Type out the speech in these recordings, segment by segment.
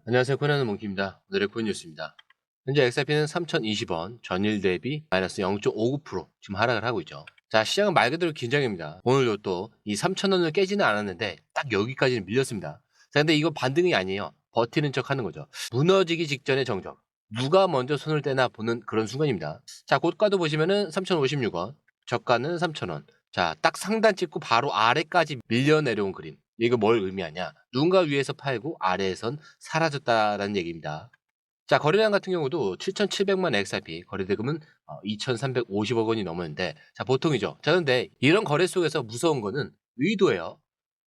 안녕하세요. 코난의 몽키입니다. 오늘의 코인 뉴스입니다. 현재 XRP는 3,020원, 전일 대비 마이너스 0.59% 지금 하락을 하고 있죠. 자, 시장은 말 그대로 긴장입니다. 오늘도 또 이 3,000원을 깨지는 않았는데 딱 여기까지는 밀렸습니다. 자, 근데 이거 반등이 아니에요. 버티는 척 하는 거죠. 무너지기 직전의 정적. 누가 먼저 손을 떼나 보는 그런 순간입니다. 자, 고가도 보시면은 3,056원, 저가는 3,000원. 자, 딱 상단 찍고 바로 아래까지 밀려 내려온 그림. 이거 뭘 의미하냐? 누군가 위에서 팔고 아래에선 사라졌다라는 얘기입니다. 자, 거래량 같은 경우도 7,700만 XRP, 거래대금은 2,350억 원이 넘었는데, 자, 보통이죠. 자, 근데 이런 거래 속에서 무서운 거는 의도예요.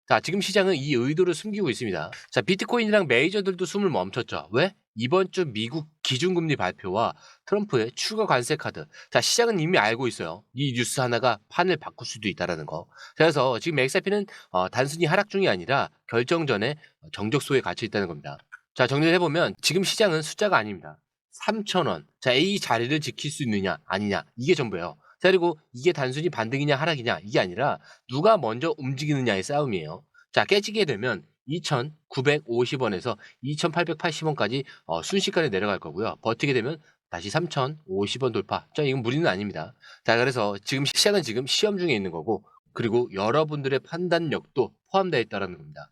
자, 지금 시장은 이 의도를 숨기고 있습니다. 자, 비트코인이랑 메이저들도 숨을 멈췄죠. 왜? 이번 주 미국 기준금리 발표와 트럼프의 추가 관세 카드. 자, 시장은 이미 알고 있어요. 이 뉴스 하나가 판을 바꿀 수도 있다는 거. 그래서 지금 XRP는 단순히 하락 중이 아니라 결정전에 정적소에 갇혀 있다는 겁니다. 자, 정리를 해보면 지금 시장은 숫자가 아닙니다. 3,000원. 자, 이 자리를 지킬 수 있느냐 아니냐 이게 전부예요. 자, 그리고 이게 단순히 반등이냐 하락이냐 이게 아니라 누가 먼저 움직이느냐의 싸움이에요. 자, 깨지게 되면 2,950원에서 2,880원까지 순식간에 내려갈 거고요. 버티게 되면 다시 3,050원 돌파. 자, 이건 무리는 아닙니다. 자, 그래서 지금 시장은 지금 시험 중에 있는 거고, 그리고 여러분들의 판단력도 포함되어 있다는 겁니다.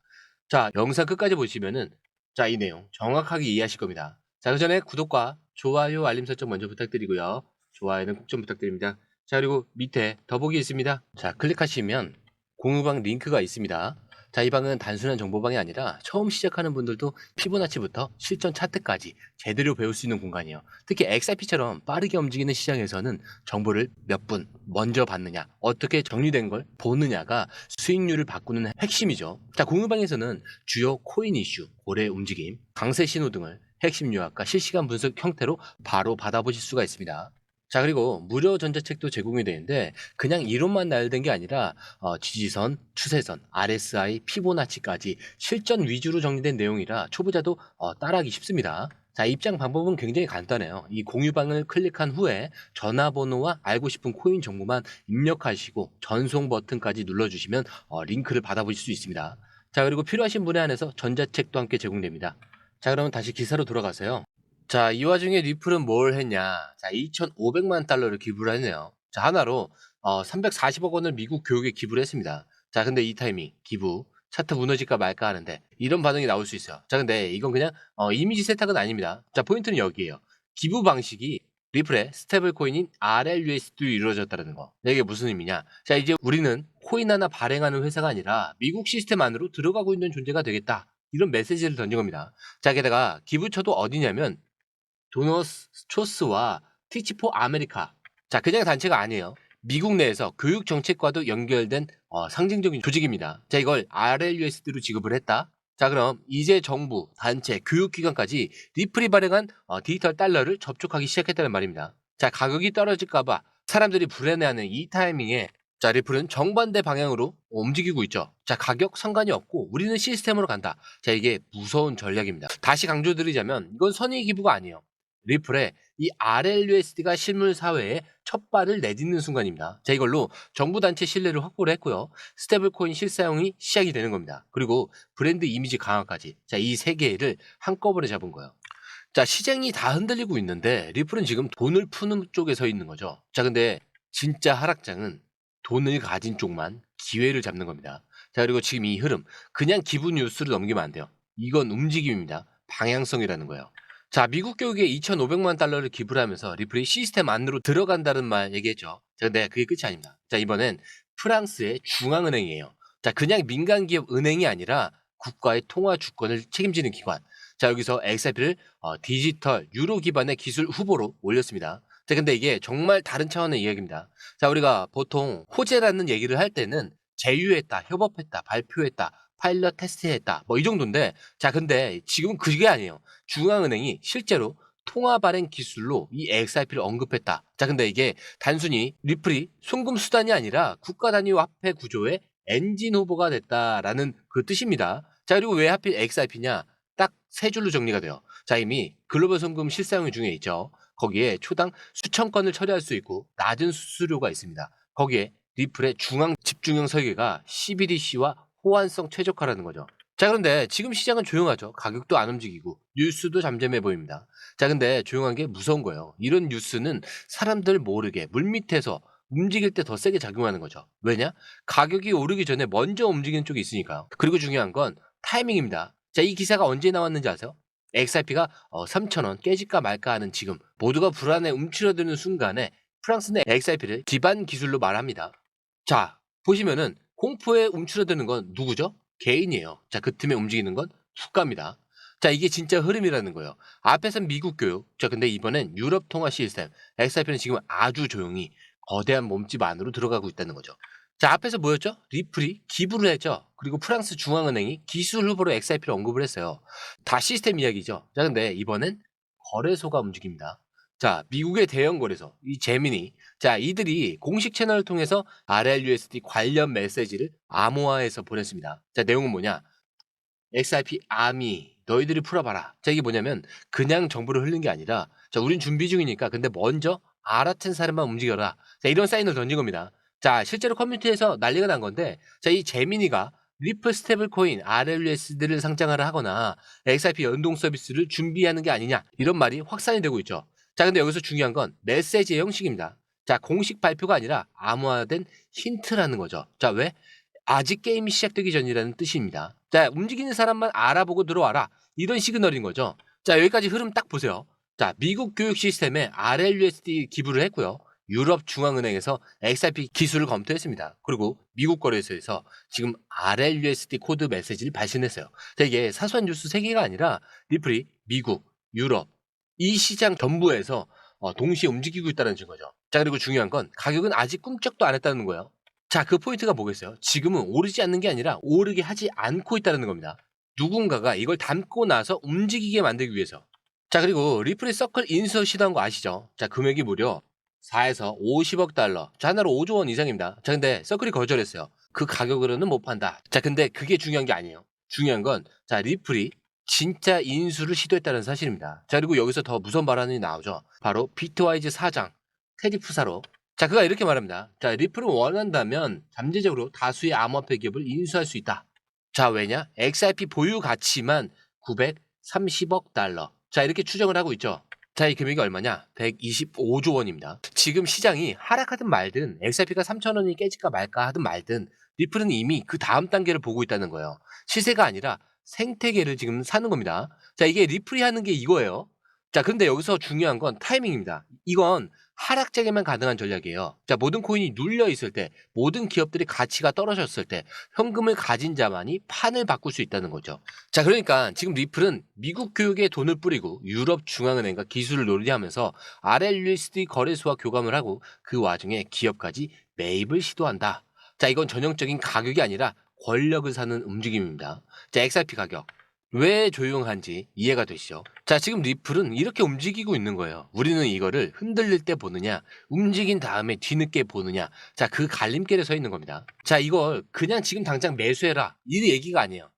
자, 영상 끝까지 보시면은 자, 이 내용 정확하게 이해하실 겁니다. 자, 그 전에 구독과 좋아요, 알림 설정 먼저 부탁드리고요. 좋아요는 꼭 좀 부탁드립니다. 자, 그리고 밑에 더보기 있습니다. 자, 클릭하시면 공유방 링크가 있습니다. 자, 이 방은 단순한 정보방이 아니라 처음 시작하는 분들도 피보나치부터 실전 차트까지 제대로 배울 수 있는 공간이에요. 특히 XRP처럼 빠르게 움직이는 시장에서는 정보를 몇 분 먼저 받느냐, 어떻게 정리된 걸 보느냐가 수익률을 바꾸는 핵심이죠. 자, 공유방에서는 주요 코인 이슈, 고래 움직임, 강세 신호 등을 핵심 요약과 실시간 분석 형태로 바로 받아보실 수가 있습니다. 자, 그리고 무료 전자책도 제공이 되는데 그냥 이론만 나열된 게 아니라 지지선, 추세선, RSI, 피보나치까지 실전 위주로 정리된 내용이라 초보자도 따라하기 쉽습니다. 자, 입장 방법은 굉장히 간단해요. 이 공유방을 클릭한 후에 전화번호와 알고 싶은 코인 정보만 입력하시고 전송 버튼까지 눌러주시면 링크를 받아보실 수 있습니다. 자, 그리고 필요하신 분에 한해서 전자책도 함께 제공됩니다. 자, 그러면 다시 기사로 돌아가세요. 자, 이 와중에 리플은 뭘 했냐? 자, 2,500만 달러를 기부를 했네요. 자, 하나로 340억 원을 미국 교육에 기부를 했습니다. 자, 근데 이 타이밍 기부 차트 무너질까 말까 하는데 이런 반응이 나올 수 있어요. 자, 근데 이건 그냥 이미지 세탁은 아닙니다. 자, 포인트는 여기에요. 기부 방식이 리플의 스테이블 코인인 RLUSD로 이루어졌다는 거. 이게 무슨 의미냐? 자, 이제 우리는 코인 하나 발행하는 회사가 아니라 미국 시스템 안으로 들어가고 있는 존재가 되겠다. 이런 메시지를 던진 겁니다. 자, 게다가 기부처도 어디냐면 도너스 초스와 티치포 아메리카. 자, 그냥 단체가 아니에요. 미국 내에서 교육 정책과도 연결된 상징적인 조직입니다. 자, 이걸 RLUSD로 지급을 했다. 자, 그럼 이제 정부, 단체, 교육기관까지 리플이 발행한 디지털 달러를 접촉하기 시작했다는 말입니다. 자, 가격이 떨어질까봐 사람들이 불안해하는 이 타이밍에 자, 리플은 정반대 방향으로 움직이고 있죠. 자, 가격 상관이 없고 우리는 시스템으로 간다. 자, 이게 무서운 전략입니다. 다시 강조드리자면 이건 선의 기부가 아니에요. 리플의 이 RLUSD가 실물 사회에 첫 발을 내딛는 순간입니다. 자, 이걸로 정부 단체 신뢰를 확보를 했고요. 스테이블 코인 실사용이 시작이 되는 겁니다. 그리고 브랜드 이미지 강화까지. 자, 이 세 개를 한꺼번에 잡은 거예요. 자, 시장이 다 흔들리고 있는데 리플은 지금 돈을 푸는 쪽에 서 있는 거죠. 자, 근데 진짜 하락장은 돈을 가진 쪽만 기회를 잡는 겁니다. 자, 그리고 지금 이 흐름 그냥 기분 뉴스로 넘기면 안 돼요. 이건 움직임입니다. 방향성이라는 거예요. 자, 미국 교육에 2,500만 달러를 기부를 하면서 리플이 시스템 안으로 들어간다는 말 얘기했죠. 자, 근데 그게 끝이 아닙니다. 자, 이번엔 프랑스의 중앙은행이에요. 자, 그냥 민간 기업 은행이 아니라 국가의 통화 주권을 책임지는 기관. 자, 여기서 XRP를 디지털 유로 기반의 기술 후보로 올렸습니다. 자, 근데 이게 정말 다른 차원의 이야기입니다. 자, 우리가 보통 호재라는 얘기를 할 때는 제휴했다, 협업했다, 발표했다, 파일럿 테스트했다, 뭐 이 정도인데, 자, 근데 지금은 그게 아니에요. 중앙은행이 실제로 통화 발행 기술로 이 XRP를 언급했다. 자, 근데 이게 단순히 리플이 송금 수단이 아니라 국가 단위 화폐 구조의 엔진 후보가 됐다라는 그 뜻입니다. 자, 그리고 왜 하필 XRP냐? 딱 세 줄로 정리가 돼요. 자, 이미 글로벌 송금 실사용 중에 있죠. 거기에 초당 수천 건을 처리할 수 있고 낮은 수수료가 있습니다. 거기에 리플의 중앙 집중형 설계가 CBDC와 호환성 최적화라는 거죠. 자, 그런데 지금 시장은 조용하죠. 가격도 안 움직이고 뉴스도 잠잠해 보입니다. 자, 근데 조용한 게 무서운 거예요. 이런 뉴스는 사람들 모르게 물밑에서 움직일 때 더 세게 작용하는 거죠. 왜냐? 가격이 오르기 전에 먼저 움직이는 쪽이 있으니까요. 그리고 중요한 건 타이밍입니다. 자, 이 기사가 언제 나왔는지 아세요? XRP가 3,000원 깨질까 말까 하는 지금 모두가 불안에 움츠러드는 순간에 프랑스는 XRP를 기반 기술로 말합니다. 자, 보시면은 공포에 움츠러드는 건 누구죠? 개인이에요. 자, 그 틈에 움직이는 건 국가입니다. 자, 이게 진짜 흐름이라는 거예요. 앞에선 미국 교육, 자, 근데 이번엔 유럽 통화 시스템, XRP는 지금 아주 조용히 거대한 몸집 안으로 들어가고 있다는 거죠. 자, 앞에서 뭐였죠? 리플이 기부를 했죠. 그리고 프랑스 중앙은행이 기술 후보로 XRP를 언급을 했어요. 다 시스템 이야기죠. 자, 근데 이번엔 거래소가 움직입니다. 자, 미국의 대형 거래소, 이 제미니. 자, 이들이 공식 채널을 통해서 RLUSD 관련 메시지를 암호화해서 보냈습니다. 자, 내용은 뭐냐? XRP 아미, 너희들이 풀어봐라. 자, 이게 뭐냐면 그냥 정보를 흘린 게 아니라, 자, 우린 준비 중이니까 근데 먼저 알아챈 사람만 움직여라. 자, 이런 사인을 던진 겁니다. 자, 실제로 커뮤니티에서 난리가 난 건데, 자, 이 제미니가 리플 스테이블 코인 RLUSD를 상장하라 하거나 XRP 연동 서비스를 준비하는 게 아니냐, 이런 말이 확산이 되고 있죠. 자, 근데 여기서 중요한 건 메시지의 형식입니다. 자, 공식 발표가 아니라 암호화된 힌트라는 거죠. 자, 왜? 아직 게임이 시작되기 전이라는 뜻입니다. 자, 움직이는 사람만 알아보고 들어와라. 이런 시그널인 거죠. 자, 여기까지 흐름 딱 보세요. 자, 미국 교육 시스템에 RLUSD 기부를 했고요. 유럽 중앙은행에서 XRP 기술을 검토했습니다. 그리고 미국 거래소에서 지금 RLUSD 코드 메시지를 발신했어요. 자, 이게 사소한 뉴스 3개가 아니라 리플이 미국, 유럽, 이 시장 전부에서 동시에 움직이고 있다는 증거죠. 자, 그리고 중요한 건 가격은 아직 꿈쩍도 안 했다는 거예요. 자, 그 포인트가 뭐겠어요? 지금은 오르지 않는 게 아니라 오르게 하지 않고 있다는 겁니다. 누군가가 이걸 담고 나서 움직이게 만들기 위해서. 자, 그리고 리플이 서클 인수 시도한 거 아시죠? 자, 금액이 무려 4에서 50억 달러. 자, 하나로 5조 원 이상입니다. 자, 근데 서클이 거절했어요. 그 가격으로는 못 판다. 자, 근데 그게 중요한 게 아니에요. 중요한 건, 자, 리플이 진짜 인수를 시도했다는 사실입니다. 자, 그리고 여기서 더 무서운 발언이 나오죠. 바로 비트와이즈 사장, 테디 푸사로. 자, 그가 이렇게 말합니다. 자, 리플을 원한다면 잠재적으로 다수의 암호화폐 기업을 인수할 수 있다. 자, 왜냐? XRP 보유 가치만 930억 달러. 자, 이렇게 추정을 하고 있죠. 자, 이 금액이 얼마냐? 125조 원입니다. 지금 시장이 하락하든 말든 XRP가 3,000원이 깨질까 말까 하든 말든 리플은 이미 그 다음 단계를 보고 있다는 거예요. 시세가 아니라 생태계를 지금 사는 겁니다. 자, 이게 리플이 하는 게 이거예요. 자, 근데 여기서 중요한 건 타이밍입니다. 이건 하락장에만 가능한 전략이에요. 자, 모든 코인이 눌려 있을 때, 모든 기업들의 가치가 떨어졌을 때 현금을 가진 자만이 판을 바꿀 수 있다는 거죠. 자, 그러니까 지금 리플은 미국 교육에 돈을 뿌리고 유럽 중앙은행과 기술을 논리하면서 RLUSD 거래소와 교감을 하고 그 와중에 기업까지 매입을 시도한다. 자, 이건 전형적인 가격이 아니라 권력을 사는 움직임입니다. 자, XRP 가격. 왜 조용한지 이해가 되시죠? 자, 지금 리플은 이렇게 움직이고 있는 거예요. 우리는 이거를 흔들릴 때 보느냐, 움직인 다음에 뒤늦게 보느냐, 자, 그 갈림길에 서 있는 겁니다. 자, 이걸 그냥 지금 당장 매수해라, 이 얘기가 아니에요.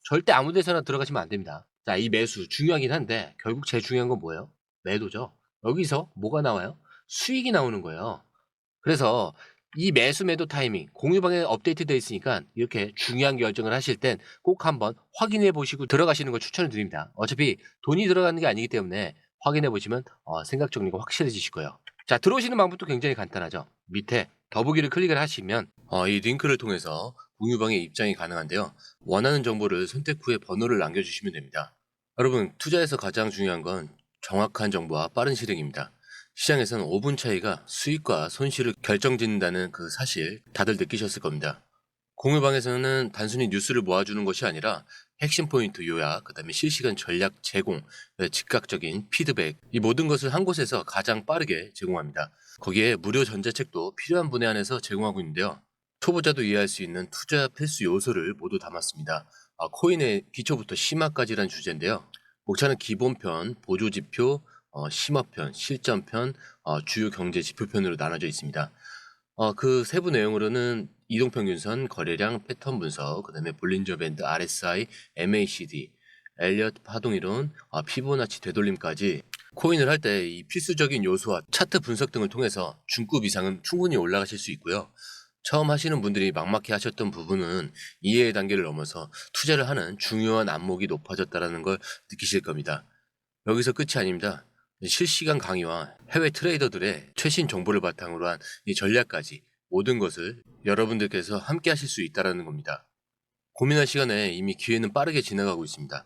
절대 아무 데서나 들어가시면 안 됩니다. 자, 이 매수 중요하긴 한데 결국 제일 중요한 건 뭐예요? 매도죠. 여기서 뭐가 나와요? 수익이 나오는 거예요. 그래서 이 매수 매도 타이밍 공유방에 업데이트되어 있으니까 이렇게 중요한 결정을 하실 땐 꼭 한번 확인해 보시고 들어가시는 걸 추천을 드립니다. 어차피 돈이 들어가는 게 아니기 때문에 확인해 보시면 생각 정리가 확실해지실 거예요. 자, 들어오시는 방법도 굉장히 간단하죠. 밑에 더보기를 클릭을 하시면 이 링크를 통해서 공유방에 입장이 가능한데요. 원하는 정보를 선택 후에 번호를 남겨주시면 됩니다. 여러분, 투자에서 가장 중요한 건 정확한 정보와 빠른 실행입니다. 시장에서는 5분 차이가 수익과 손실을 결정짓는다는 그 사실 다들 느끼셨을 겁니다. 공유방에서는 단순히 뉴스를 모아주는 것이 아니라 핵심 포인트 요약, 그 다음에 실시간 전략 제공, 즉각적인 피드백, 이 모든 것을 한 곳에서 가장 빠르게 제공합니다. 거기에 무료 전자책도 필요한 분에 한해서 제공하고 있는데요. 초보자도 이해할 수 있는 투자 필수 요소를 모두 담았습니다. 코인의 기초부터 심화까지란 주제인데요. 목차는 기본편, 보조지표, 심화편, 실전편, 주요 경제 지표편으로 나눠져 있습니다. 그 세부 내용으로는 이동평균선, 거래량, 패턴 분석, 그 다음에 볼린저 밴드, RSI, MACD, 엘리엇 파동이론, 피보나치 되돌림까지 코인을 할 때 이 필수적인 요소와 차트 분석 등을 통해서 중급 이상은 충분히 올라가실 수 있고요. 처음 하시는 분들이 막막해 하셨던 부분은 이해의 단계를 넘어서 투자를 하는 중요한 안목이 높아졌다는 걸 느끼실 겁니다. 여기서 끝이 아닙니다. 실시간 강의와 해외 트레이더들의 최신 정보를 바탕으로 한 이 전략까지 모든 것을 여러분들께서 함께 하실 수 있다는 겁니다. 고민할 시간에 이미 기회는 빠르게 지나가고 있습니다.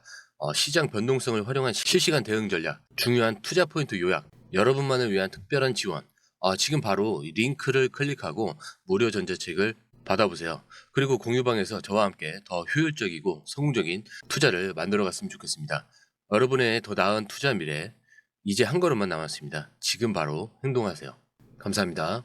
시장 변동성을 활용한 실시간 대응 전략, 중요한 투자 포인트 요약, 여러분만을 위한 특별한 지원. 지금 바로 이 링크를 클릭하고 무료 전자책을 받아보세요. 그리고 공유방에서 저와 함께 더 효율적이고 성공적인 투자를 만들어 갔으면 좋겠습니다. 여러분의 더 나은 투자 미래, 이제 한 걸음만 남았습니다. 지금 바로 행동하세요. 감사합니다.